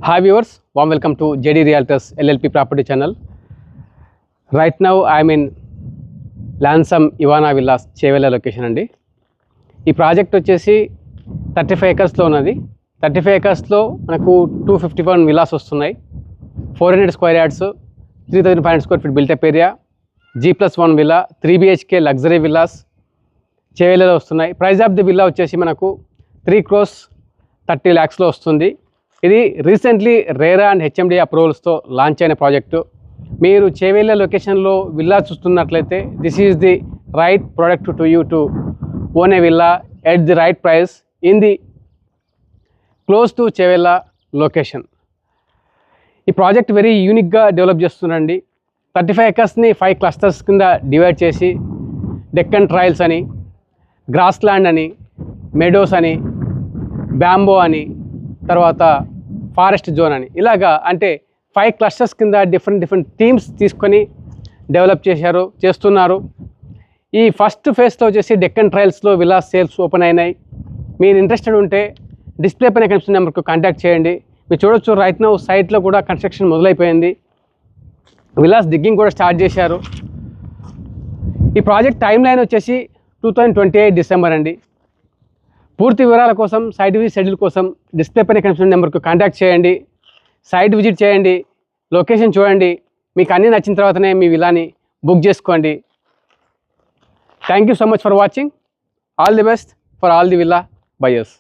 Hi viewers, warm welcome to JD Realtors LLP Property Channel. Right now I am in Lansam Ivana Villas Chevella location అండి. ఈ project వచ్చేసి 35 ఎకర్స్లో ఉన్నది. 35 ఎకర్స్లో మనకు 251 villas వస్తున్నాయి. 400 square yards, 3500 square feet built up area, G+1 villa, 3 BHK luxury villas చేవెళ్ళలో వస్తున్నాయి. Price of the villa వచ్చేసి మనకు 3,30 lakhsలో వస్తుంది. ఇది రీసెంట్లీ రేరా అండ్ హెచ్ఎండి అప్రూవల్స్తో లాంచ్ అయిన ప్రాజెక్టు. మీరు చేవెళ్ళ లొకేషన్లో విల్లా చూస్తున్నట్లయితే this is the right product to you to own a villa at the right price in the close to Chevella location. ఈ ప్రాజెక్ట్ వెరీ యూనిక్గా డెవలప్ చేస్తున్నారండి. 35 ఎకర్స్ని 5 క్లస్టర్స్ కింద డివైడ్ చేసి డెక్కన్ ట్రయల్స్ అని, గ్రాస్ ల్యాండ్ అని, మెడోస్ అని, బ్యాంబో అని, తర్వాత ఫారెస్ట్ జోన్ అని, ఇలాగా అంటే 5 క్లస్టర్స్ కింద డిఫరెంట్ టీమ్స్ తీసుకొని డెవలప్ చేస్తున్నారు. ఈ ఫస్ట్ ఫేజ్లో వచ్చేసి డెక్కన్ ట్రయల్స్లో విల్లా సేల్స్ ఓపెన్ అయినాయి. మీరు ఇంట్రెస్టెడ్ ఉంటే డిస్ప్లే పైన కనిపిస్తున్న నెంబర్కు కాంటాక్ట్ చేయండి. మీరు చూడొచ్చు రైట్ నౌ సైట్లో కూడా కన్స్ట్రక్షన్ మొదలైపోయింది. విల్లాస్ డిగ్గింగ్ కూడా స్టార్ట్ చేశారు. ఈ ప్రాజెక్ట్ టైం లైన్ వచ్చేసి 2028 డిసెంబర్ అండి. పూర్తి వివరాల కోసం, సైట్ విజిట్ షెడ్యూల్ కోసం డిస్ప్లే పైన కనిపిస్తున్న నెంబర్కు కాంటాక్ట్ చేయండి. సైట్ విజిట్ చేయండి, లొకేషన్ చూడండి. మీకు అన్నీ నచ్చిన తర్వాతనే మీ విల్లాని బుక్ చేసుకోండి. Thank you so much for watching. All the best for all the villa buyers.